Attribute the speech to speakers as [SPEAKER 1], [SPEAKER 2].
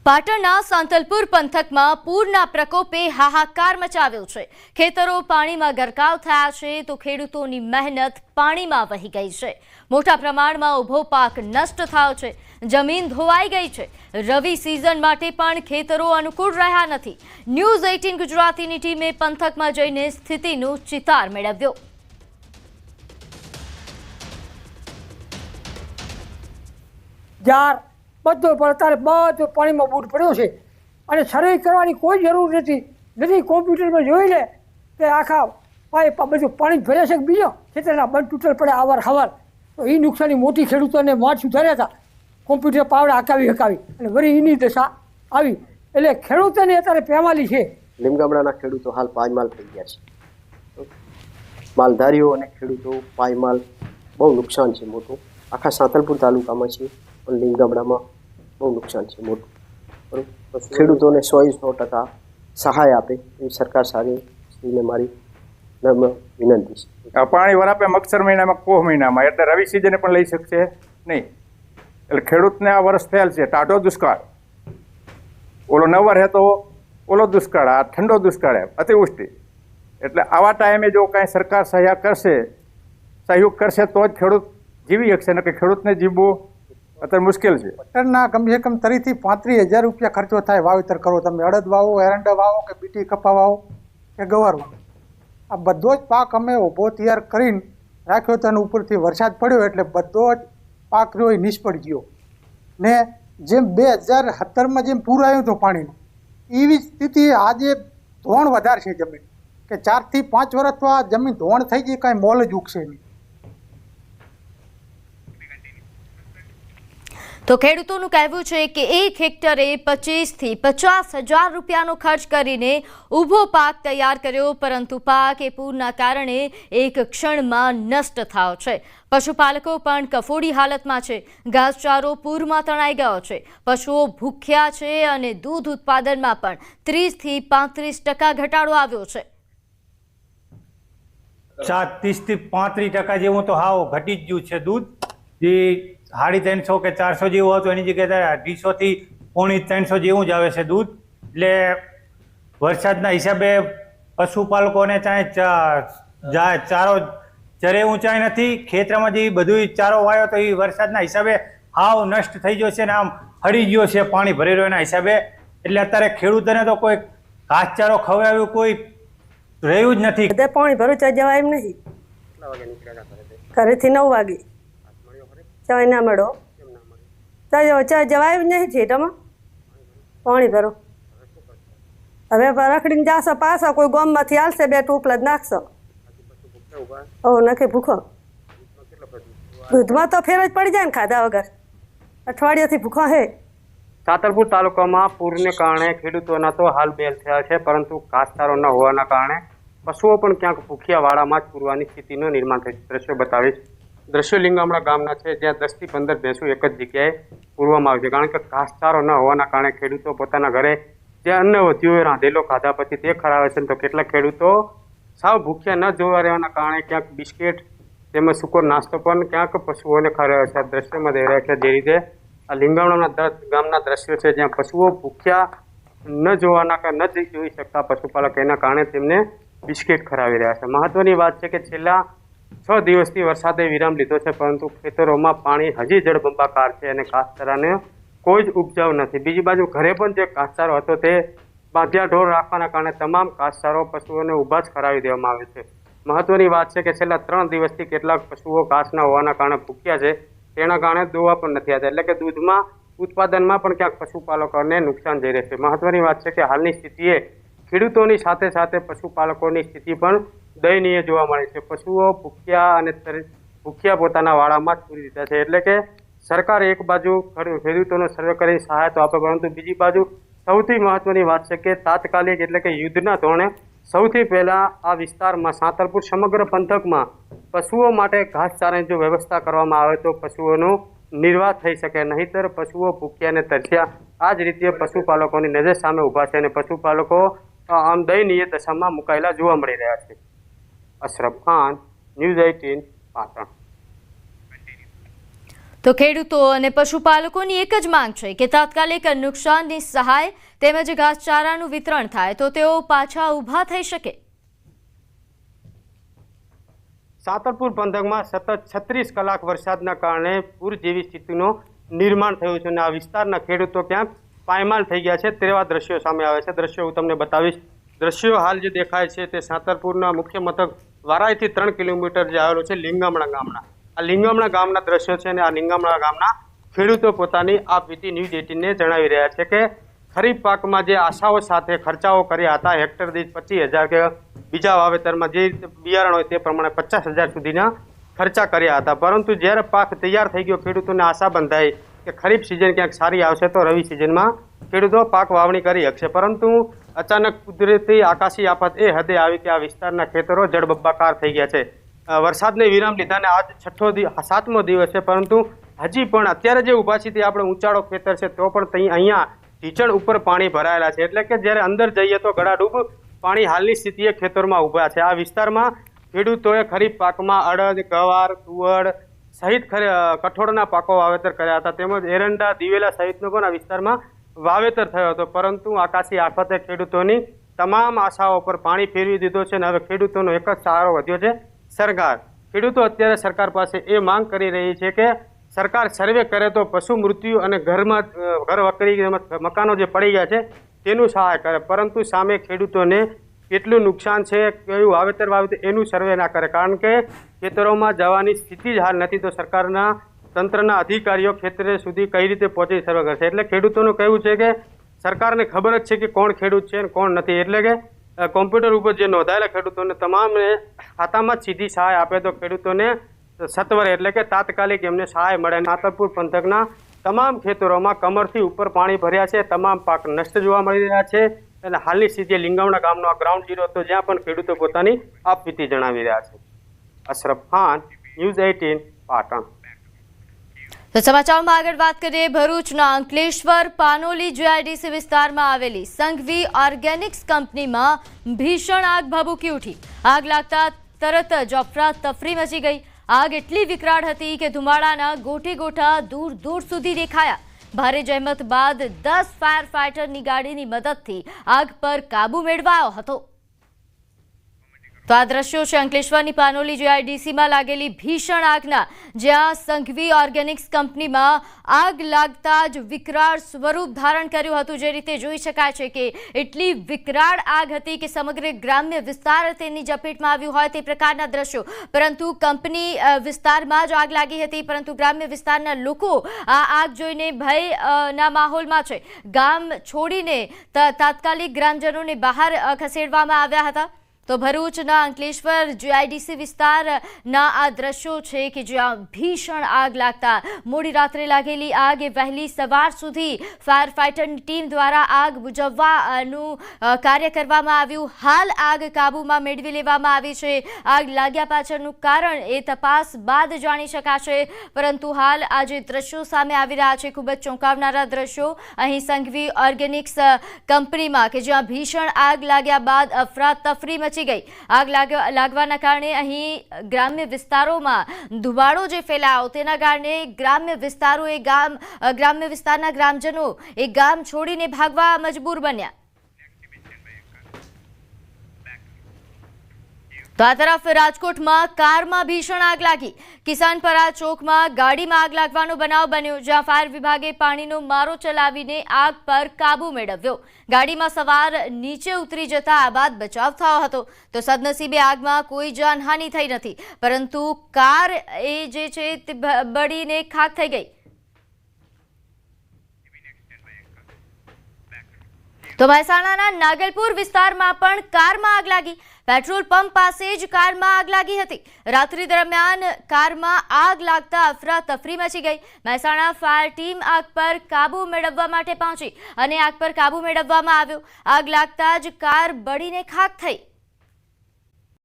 [SPEAKER 1] પાટણના સાંતલપુર પંથકમાં પૂરના પ્રકોપે હાહાકાર મચાવ્યો છે। ખેતરો પાણીમાં ગરકાવ થયા છે તો ખેડૂતોની મહેનત પાણીમાં વહી ગઈ છે। મોટા પ્રમાણમાં ઊભો પાક નષ્ટ થયો છે, જમીન ધોવાઈ ગઈ છે। રવિ સિઝન માટે પણ ખેતરો અનુકૂળ રહ્યા નથી। ન્યૂઝ 18 ગુજરાતીની ટીમે પંથકમાં જઈને સ્થિતિનો ચિતાર મેળવ્યો।
[SPEAKER 2] બધો અત્યારે બધો પાણીમાં બૂટ પડ્યો છે અને સર્વે કરવાની કોઈ જરૂર નથી। કોમ્પ્યુટરમાં જોઈ લે કે આખા પાઇપ બધું પાણી ભરે છે બીજો ખેતરના બંધ તૂટલ પડે આવાર હવાર, તો એ નુકસાની મોટી ખેડૂતોને માઠ સુધાર્યા હતા। કોમ્પ્યુટર પાવડા હકાવી અને વળી એની દશા આવી એટલે ખેડૂતોને અત્યારે પેમાલી છે।
[SPEAKER 3] લીમગામડાના ખેડૂતો હાલ પાયમાલ થઈ ગયા છે। માલધારીઓ અને ખેડૂતો પાયમાલ બહુ નુકસાન છે મોટું। આખા સાંતલપુર તાલુકામાં છે પણ લીમગામડામાં બહુ નુકસાન છે મોટું। બરાબર, ખેડૂતોને 100% સહાય આપે એ સરકાર શ્રીને મારી નમ્ર વિનંતી છે।
[SPEAKER 4] પાણી વરાપે મગસર મહિનામાં પોહ મહિનામાં એટલે રવિ સિઝને પણ લઈ શકશે નહીં। એટલે ખેડૂતને આ વર્ષ થયેલ છે ટાઢો દુષ્કાળ। ઓલો નવર હે તો ઓલો દુષ્કાળ, આ ઠંડો દુષ્કાળ હે અતિવૃષ્ટિ। એટલે આવા ટાઈમે જો કાંઈ સરકાર સહયોગ કરશે તો જ ખેડૂત જીવી શકશે, ને કે ખેડૂતને જીવવું અત્યારે મુશ્કેલ છે।
[SPEAKER 5] ટ્રેક્ટરના કમસે કમ 30,000 થી 35,000 રૂપિયા ખર્ચો થાય વાવેતર કરો। તમે અડદ વાવો, એરંડા વાવો કે બીટી કપા વાવો કે ગવાર વાવો, આ બધો જ પાક અમે ઊભો તૈયાર કરીને રાખ્યો હતો અને ઉપરથી વરસાદ પડ્યો એટલે બધો જ પાક રહ્યો એ નિષ્ફળ ગયો। ને જેમ 2017માં જેમ પૂર આવ્યું હતું પાણીનું, એવી સ્થિતિ આજે ધોણ વધારે છે જમીન, કે 4 થી 5 વર્ષ તો આ જમીન ધોણ થઈ ગઈ, કાંઈ મોલ જ ઉગશે નહીં।
[SPEAKER 1] તો ખેડૂતોનું કહેવું છે કે 1 હેક્ટરે 25,000 થી 50,000 રૂપિયાનો ખર્ચ કરીને ઊભો પાક તૈયાર કર્યો, પરંતુ પાક એ પૂરના કારણે એક ક્ષણમાં નષ્ટ થયો છે। પશુપાલકો પણ કફોડી હાલતમાં છે। ઘાસચારો પૂરમાં તણાઈ ગયો છે, પશુઓ ભૂખ્યા છે અને દૂધ ઉત્પાદનમાં પણ 30 થી 35% ઘટાડો આવ્યો છે।
[SPEAKER 6] 30 થી 35% જેવું તો હાવ ઘટી જ ગયું છે દૂધ। જે 350 કે 400 જેવું હતું એની જગ્યાએ 250 થી 350 જેવું જ આવે છે દૂધ। એટલે વરસાદના હિસાબે પશુપાલકોને ચારો ચરે ઊંચાઈ નથી। ખેતરમાં જે બધું ચારો વાયો તો એ વરસાદના હિસાબે હાવ નષ્ટ થઈ ગયો છે ને આમ હળી ગયો છે પાણી ભરી રહ્યો એના હિસાબે। એટલે અત્યારે ખેડૂતોને તો કોઈ ઘાસચારો ખવડાવ્યું કોઈ રહ્યું જ નથી।
[SPEAKER 7] પાણી ભરું ચા જવાય એમ નથી। ઘરેથી 9 વાગે ચા ના મળો, ચા જવાય જ નહીં જેટામાં પાણી ભરો। હવે રખડીને જાશો પાછા, કોઈ ગામમાંથી હાલશે 2 ટોપલા જ નાખશો। નથી ભૂખો, દૂધમાં તો ફેર જ પડી જાય ને ખાધા વગર, અઠવાડિયાથી ભૂખો હે।
[SPEAKER 8] સાંતલપુર તાલુકામાં પૂરને કારણે ખેડૂતોના તો હાલ બેલ થયા છે, પરંતુ ઘાસચારો ન હોવાના કારણે પશુઓ પણ ક્યાંક ભૂખ્યા વાડામાં જ પૂરવાની સ્થિતિનું નિર્માણ થયું। દ્રશ્યો બતાવીશ। દ્રશ્યો લીમગામડા ગામના છે, જ્યાં 10 થી 15 ભેંસો એક જ જગ્યાએ પૂરવામાં આવે છે, કારણ કે ઘાસચારો ન હોવાના કારણે ખેડૂતો પોતાના ઘરે જે અન્ન વધ્યું હોય રાંધેલો ખાધા પછી તે ખરાવે છે, તો કેટલાક ખેડૂતો સાવ ભૂખ્યા ન જોવા રહેવાના કારણે ક્યાંક બિસ્કિટ તેમજ સૂકો નાસ્તો પણ ક્યાંક પશુઓને ખરાવે છે। આ દ્રશ્યમાં દેખાઈ રહ્યા છે જે રીતે આ લીમગામડાના ગામના દ્રશ્યો છે, જ્યાં પશુઓ ભૂખ્યા ન જોઈ શકતા પશુપાલક, એના કારણે તેમને બિસ્કિટ ખરાવી રહ્યા છે। મહત્વની વાત છે કે છેલ્લા 6 દિવસથી વરસાદે વિરામ લીધો છે, પરંતુ ખેતરોમાં પાણી હજી જળબંબાકાર છે અને ઘાસચારાને કોઈ જ ઉપજાવ નથી। બીજી બાજુ ઘરે પણ જે ઘાસચારો હતો તે બાંધ્યા ઢોર રાખવાના કારણે તમામ ઘાસચારો પશુઓને ઊભા જ ખરાવી દેવામાં આવે છે। મહત્વની વાત છે કે છેલ્લા 3 દિવસથી કેટલાક પશુઓ ઘાસ ન હોવાના કારણે ભૂખ્યા છે, તેના કારણે દોવા પણ નથી આવતા, એટલે કે દૂધમાં ઉત્પાદનમાં પણ ક્યાંક પશુપાલકોને નુકસાન જઈ રહેશે। મહત્વની વાત છે કે હાલની સ્થિતિએ ખેડૂતોની સાથે સાથે પશુપાલકોની સ્થિતિ પણ દયનીય જોવા મળે છે। પશુઓ ભૂખ્યા પોતાના વાડામાં જ પૂરી દીધા છે। એટલે કે સરકાર એક બાજુ ખેડૂતોનો સર્વે કરીને સહાય તો આપે, પરંતુ બીજી બાજુ સૌથી મહત્વની વાત છે કે તાત્કાલિક એટલે કે યુદ્ધના ધોરણે સૌથી પહેલાં આ વિસ્તારમાં સાંતલપુર સમગ્ર પંથકમાં પશુઓ માટે ઘાસચારાની જો વ્યવસ્થા કરવામાં આવે તો પશુઓનો નિર્વાહ થઈ શકે, નહીંતર પશુઓ ભૂખ્યા અને તરસ્યા આ જ રીતે પશુપાલકોની નજર સામે ઊભા છે અને પશુપાલકો આમ દયનીય દશામાં મુકાયેલા જોવા મળી રહ્યા છે। અશરફ ખાન, ન્યૂઝ 18 પાટણ।
[SPEAKER 1] તો ખેડૂતો અને પશુપાલકોની એક જ માંગ છે કે તાત્કાલિક નુકસાનની સહાય તેમજ ઘાસચારાનું વિતરણ થાય તો તેઓ પાછા ઊભા થઈ શકે.
[SPEAKER 8] સાંતલપુર પંથકમાં સતત 36 કલાક વરસાદના કારણે પૂર જેવી સ્થિતિનું નિર્માણ થયું છે અને આ વિસ્તારના ખેડૂતો ક્યાંક પાયમાલ થઈ ગયા છે તેવા દ્રશ્યો સામે આવે છે. દ્રશ્યો હું તમને બતાવીશ. દ્રશ્યો હાલ જે દેખાય છે તે સાંતલપુરના મુખ્ય મથક વારાઈથી 3 કિલોમીટર જે આવેલો છે લીંગામણા ગામના. આ લીંગામણા ગામના દ્રશ્યો છે અને આ લીંગામણા ગામના ખેડૂતો પોતાની આ વીટી ન્યૂઝ 18ને જણાવી રહ્યા છે કે ખરીફ પાકમાં જે આશાઓ સાથે ખર્ચાઓ કર્યા હતા હેક્ટર દીઠ 25,000 કે બીજા વાવેતરમાં જે બિયારણ હોય તે પ્રમાણે 50,000 સુધીના ખર્ચા કર્યા હતા, પરંતુ જ્યારે પાક તૈયાર થઈ ગયો ખેડૂતોને આશા બંધાઈ કે ખરીફ સિઝન ક્યાંક સારી આવશે તો રવિ સિઝનમાં ખેડૂતો પાક વાવણી કરી શકશે, પરંતુ અચાનક કુદરતી આકાશી આફત એ હદે આવી કે આ વિસ્તારના ખેતરો જળબંબાકાર થઈ ગયા છે. વરસાદને વિરામ લીધાને આજ 7મો દિવસ છે, પરંતુ હજી પણ અત્યારે જે ઊભા છે તે આપણે ઊંચાળો ખેતર છે તો પણ અહીંયા ઢીચણ ઉપર પાણી ભરાયેલા છે, એટલે કે જ્યારે અંદર જઈએ તો ગળાડૂબ પાણી હાલની સ્થિતિએ ખેતરમાં ઊભા છે. આ વિસ્તારમાં ખેડૂતોએ ખરીફ પાકમાં અડદ, ગવાર, તુવર સહિત કઠોળના પાકો વાવેતર કર્યા હતા, તેમજ એરંડા, દિવેલા સહિતનો પણ આ વિસ્તારમાં વાવેતર થયો હતો, પરંતુ આકાશી આફતે ખેડૂતોની તમામ આશાઓ પર પાણી ફેરવી દીધો છે અને હવે ખેડૂતોનો એક જ સહારો વધ્યો છે સરકાર. ખેડૂતો અત્યારે સરકાર પાસે એ માંગ કરી રહી છે કે સરકાર સર્વે કરે તો પશુ મૃત્યુ અને ઘર વકરી મકાનો જે પડી ગયા છે તેનું સહાય કરે, પરંતુ સામે ખેડૂતોને કેટલું નુકસાન છે, કયું વાવેતર એનું સર્વે ના કરે, કારણ કે ખેતરોમાં જવાની સ્થિતિ જ હાલ નથી, તો સરકારના તંત્રના અધિકારીઓ ખેતર સુધી કઈ રીતે પહોંચી સર્વે કરશે. એટલે ખેડૂતોનું કહેવું છે કે સરકારને ખબર જ છે કે કોણ ખેડૂત છે અને કોણ નથી, એટલે કે કોમ્પ્યુટર ઉપર જે નોંધાયેલા ખેડૂતોને તમામને ખાતામાં જ સીધી સહાય આપે તો ખેડૂતોને સત્વરે એટલે કે તાત્કાલિક એમને સહાય મળે. સાંતલપુર પંથકના તમામ ખેતરોમાં કમરથી ઉપર પાણી ભર્યા છે, તમામ પાક નષ્ટ જોવા મળી રહ્યા છે અને હાલની સ્થિતિએ લીંગામણા ગામનો આ ગ્રાઉન્ડ ઝીરો હતો જ્યાં પણ ખેડૂતો પોતાની આપવીતી જણાવી રહ્યા છે. અશરફ ખાન, ન્યૂઝ 18 પાટણ.
[SPEAKER 1] તો સમાચારમાં આગળ વાત કરીએ. ભરૂચના અંકલેશ્વર પાનોલી જીઆઈડીસી વિસ્તારમાં આવેલી સંઘવી ઓર્ગેનિક્સ કંપનીમાં ભીષણ આગ ભભૂકી ઉઠી. આગ લાગતા તરત જ અફરાતફરી મચી ગઈ. આગ એટલી વિકરાળ હતી કે ધુમાડાના ગોઠે ગોઠા દૂર દૂર સુધી દેખાયા. ભારે જહેમત બાદ 10 ફાયર ફાઈટરની ગાડીની મદદથી આગ પર કાબુ મેળવાયો હતો. તો આ દ્રશ્યો છે અંકલેશ્વરની પાનોલી જીઆઈડીસીમાં લાગેલી ભીષણ આગના, જ્યાં સંઘવી ઓર્ગેનિક્સ કંપનીમાં આગ લાગતા જ વિકરાળ સ્વરૂપ ધારણ કર્યું હતું. જે રીતે જોઈ શકાય છે કે એટલી વિકરાળ આગ હતી કે સમગ્ર ગ્રામ્ય વિસ્તાર તેની ઝપેટમાં આવ્યું હોય તે પ્રકારના દ્રશ્યો. પરંતુ કંપની વિસ્તારમાં જ આગ લાગી હતી, પરંતુ ગ્રામ્ય વિસ્તારના લોકો આ આગ જોઈને ભયના માહોલમાં છે. ગામ છોડીને તાત્કાલિક ગ્રામજનોને બહાર ખસેડવામાં આવ્યા હતા. તો ભરૂચના અંકલેશ્વર જીઆઈડીસી વિસ્તારના આ દ્રશ્યો છે કે જ્યાં ભીષણ આગ લાગતા મોડી રાત્રે લાગેલી આગ એ વહેલી સવાર સુધી ફાયર ફાઈટરની ટીમ દ્વારા આગ બુઝાવવાનું કાર્ય કરવામાં આવ્યું. હાલ આગ કાબૂમાં મેળવી લેવામાં આવી છે. આગ લાગ્યા પાછળનું કારણ એ તપાસ બાદ જાણી શકાશે, પરંતુ હાલ આ જે દ્રશ્યો સામે આવી રહ્યા છે ખૂબ જ ચોંકાવનારા દ્રશ્યો. અહીં સંઘવી ઓર્ગેનિક્સ કંપનીમાં કે જ્યાં ભીષણ આગ લાગ્યા બાદ અફરાતફરી મચી ગઈ. આગ લાગવાના કારણે અહીં ગ્રામ્ય વિસ્તારોમાં ધુમાડો જે ફેલાયો તેના કારણે ગ્રામ્ય વિસ્તારના ગ્રામજનો એ ગામ છોડીને ભાગવા મજબૂર બન્યા. તો આ તરફ રાજકોટમાં કારમાં ભીષણ આગ લાગી. કિસાનપરા ચોકમાં ગાડીમાં આગ લાગવાનો બનાવ બન્યો, જ્યાં ફાયર વિભાગે પાણીનો મારો ચલાવીને આગ પર કાબુ મેળવ્યો. ગાડીમાં સવાર નીચે ઉતરી જતા આ બાદ બચાવ થયો હતો. તો સદનસીબે આગમાં કોઈ જાનહાનિ થઈ નથી, પરંતુ કાર એ જે છે તે બળીને ખાખ થઈ ગઈ. તો મહેસાણાના નાગલપુર વિસ્તારમાં પણ કારમાં આગ લાગી. પેટ્રોલ પંપ પાસે જ કારમાં આગ લાગી હતી. રાત્રિ દરમિયાન કારમાં આગ લાગતા અફરાતફરી મચી ગઈ. મહેસાણા ફાયર ટીમ આગ પર કાબુ મેળવવા માટે પહોંચી અને આગ પર કાબુ મેળવવામાં આવ્યો. આગ લાગતા જ કાર બળીને ખાખ થઈ.